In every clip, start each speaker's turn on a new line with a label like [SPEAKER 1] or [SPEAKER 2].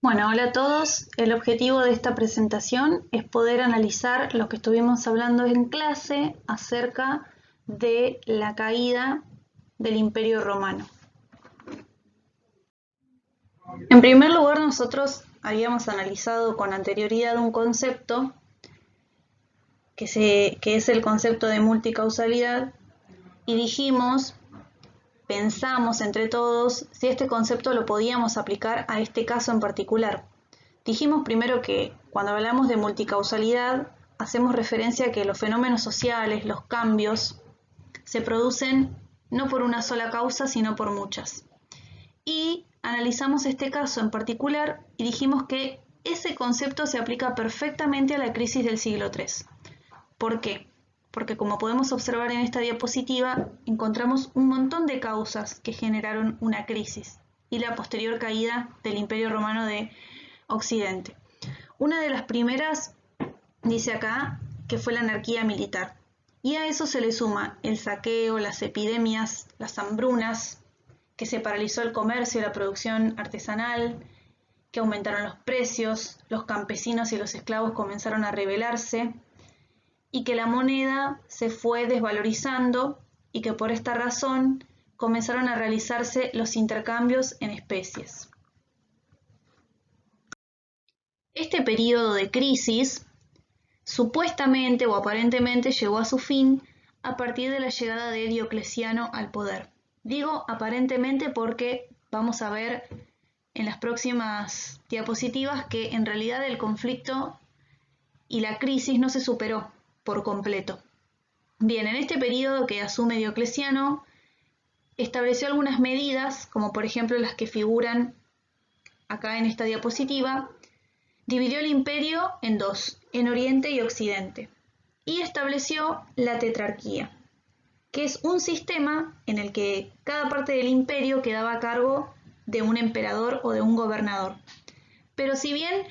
[SPEAKER 1] Bueno, hola a todos. El objetivo de esta presentación es poder analizar lo que estuvimos hablando en clase acerca de la caída del Imperio Romano. En primer lugar, nosotros habíamos analizado con anterioridad un concepto que es el concepto de multicausalidad y pensamos entre todos si este concepto lo podíamos aplicar a este caso en particular. Dijimos primero que cuando hablamos de multicausalidad hacemos referencia a que los fenómenos sociales, los cambios, se producen no por una sola causa, sino por muchas. Y analizamos este caso en particular y dijimos que ese concepto se aplica perfectamente a la crisis del siglo III. ¿Por qué? Porque como podemos observar en esta diapositiva, encontramos un montón de causas que generaron una crisis y la posterior caída del Imperio Romano de Occidente. Una de las primeras, dice acá, que fue la anarquía militar. Y a eso se le suma el saqueo, las epidemias, las hambrunas, que se paralizó el comercio y la producción artesanal, que aumentaron los precios, los campesinos y los esclavos comenzaron a rebelarse, y que la moneda se fue desvalorizando y que por esta razón comenzaron a realizarse los intercambios en especies. Este periodo de crisis supuestamente o aparentemente llegó a su fin a partir de la llegada de Diocleciano al poder. Digo aparentemente porque vamos a ver en las próximas diapositivas que en realidad el conflicto y la crisis no se superó por completo. Bien, en este periodo que asume Diocleciano, estableció algunas medidas, como por ejemplo las que figuran acá en esta diapositiva. Dividió el imperio en dos, en Oriente y Occidente, y estableció la tetrarquía, que es un sistema en el que cada parte del imperio quedaba a cargo de un emperador o de un gobernador. Pero si bien,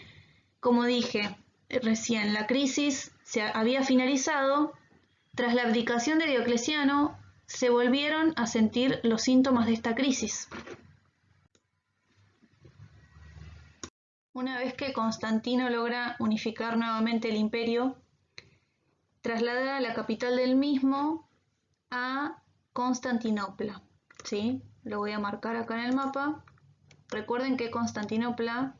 [SPEAKER 1] como dije recién, la crisis se había finalizado, tras la abdicación de Diocleciano se volvieron a sentir los síntomas de esta crisis. Una vez que Constantino logra unificar nuevamente el imperio, traslada la capital del mismo a Constantinopla. ¿Sí? Lo voy a marcar acá en el mapa. Recuerden que Constantinopla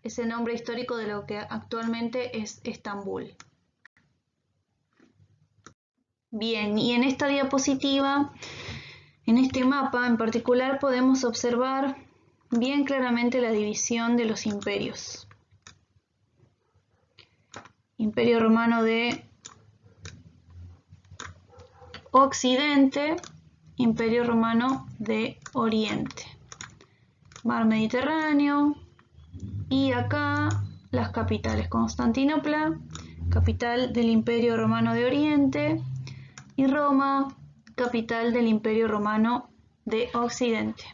[SPEAKER 1] es el nombre histórico de lo que actualmente es Estambul. Bien, y en esta diapositiva, en este mapa en particular, podemos observar bien claramente la división de los imperios. Imperio Romano de Occidente, Imperio Romano de Oriente, Mar Mediterráneo, y acá las capitales: Constantinopla, capital del Imperio Romano de Oriente, y Roma, capital del Imperio Romano de Occidente.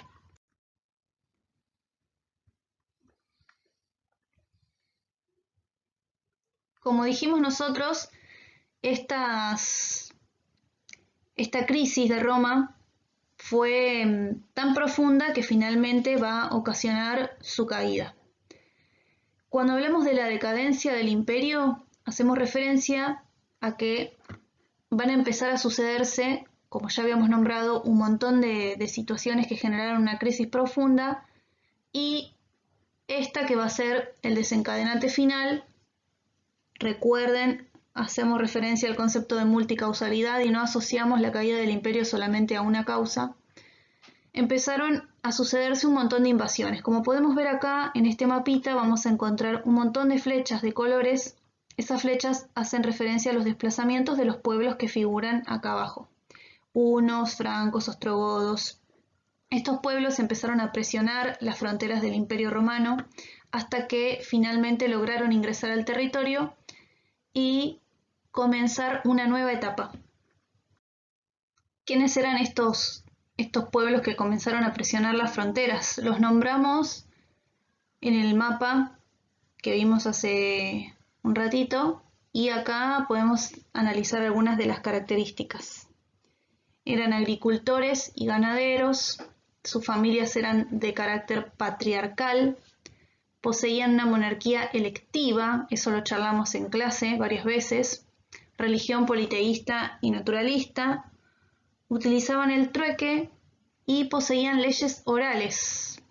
[SPEAKER 1] Como dijimos nosotros, esta crisis de Roma fue tan profunda que finalmente va a ocasionar su caída. Cuando hablamos de la decadencia del imperio, hacemos referencia a que van a empezar a sucederse, como ya habíamos nombrado, un montón de situaciones que generaron una crisis profunda, y esta que va a ser el desencadenante final. Recuerden, hacemos referencia al concepto de multicausalidad y no asociamos la caída del imperio solamente a una causa. Empezaron a sucederse un montón de invasiones. Como podemos ver acá en este mapita, vamos a encontrar un montón de flechas de colores. Esas flechas hacen referencia a los desplazamientos de los pueblos que figuran acá abajo: hunos, francos, ostrogodos. Estos pueblos empezaron a presionar las fronteras del Imperio Romano hasta que finalmente lograron ingresar al territorio y comenzar una nueva etapa. ¿Quiénes eran estos pueblos que comenzaron a presionar las fronteras? Los nombramos en el mapa que vimos hace un ratito, y acá podemos analizar algunas de las características. Eran agricultores y ganaderos, sus familias eran de carácter patriarcal, poseían una monarquía electiva, eso lo charlamos en clase varias veces, religión politeísta y naturalista, utilizaban el trueque y poseían leyes orales.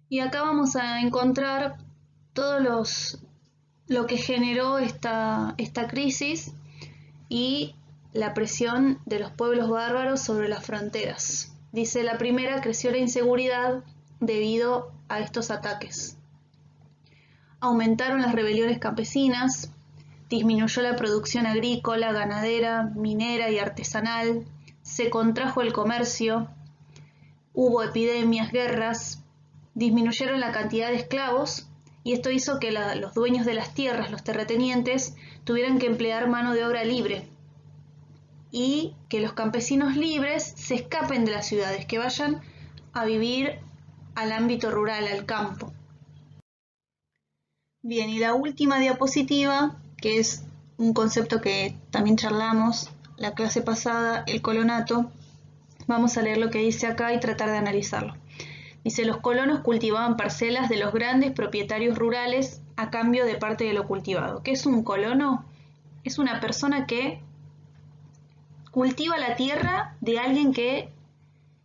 [SPEAKER 1] Y acá vamos a encontrar lo que generó esta crisis y la presión de los pueblos bárbaros sobre las fronteras. Dice, la primera, creció la inseguridad debido a estos ataques. Aumentaron las rebeliones campesinas, disminuyó la producción agrícola, ganadera, minera y artesanal, se contrajo el comercio, hubo epidemias, guerras, disminuyeron la cantidad de esclavos y esto hizo que los dueños de las tierras, los terratenientes, tuvieran que emplear mano de obra libre y que los campesinos libres se escapen de las ciudades, que vayan a vivir al ámbito rural, al campo. Bien, y la última diapositiva, que es un concepto que también charlamos la clase pasada, el colonato. Vamos a leer lo que dice acá y tratar de analizarlo. Dice, los colonos cultivaban parcelas de los grandes propietarios rurales a cambio de parte de lo cultivado. ¿Qué es un colono? Es una persona que cultiva la tierra de alguien que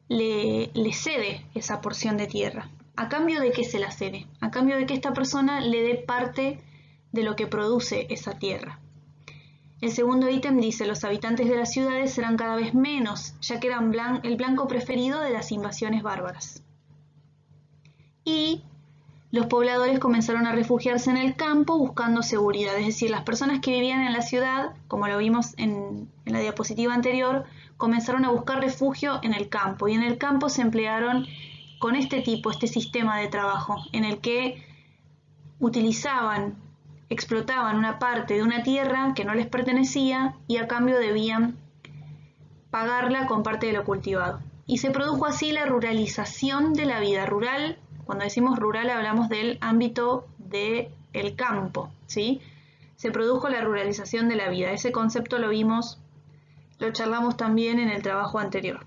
[SPEAKER 1] le cede esa porción de tierra. ¿A cambio de qué se la cede? A cambio de que esta persona le dé parte de lo que produce esa tierra. El segundo ítem dice, los habitantes de las ciudades serán cada vez menos, ya que eran el blanco preferido de las invasiones bárbaras. Y los pobladores comenzaron a refugiarse en el campo buscando seguridad, es decir, las personas que vivían en la ciudad, como lo vimos en la diapositiva anterior, comenzaron a buscar refugio en el campo, y en el campo se emplearon con este sistema de trabajo, en el que explotaban una parte de una tierra que no les pertenecía y a cambio debían pagarla con parte de lo cultivado. Y se produjo así la ruralización de la vida rural. Cuando decimos rural hablamos del ámbito del campo, ¿sí? Se produjo la ruralización de la vida. Ese concepto lo charlamos también en el trabajo anterior.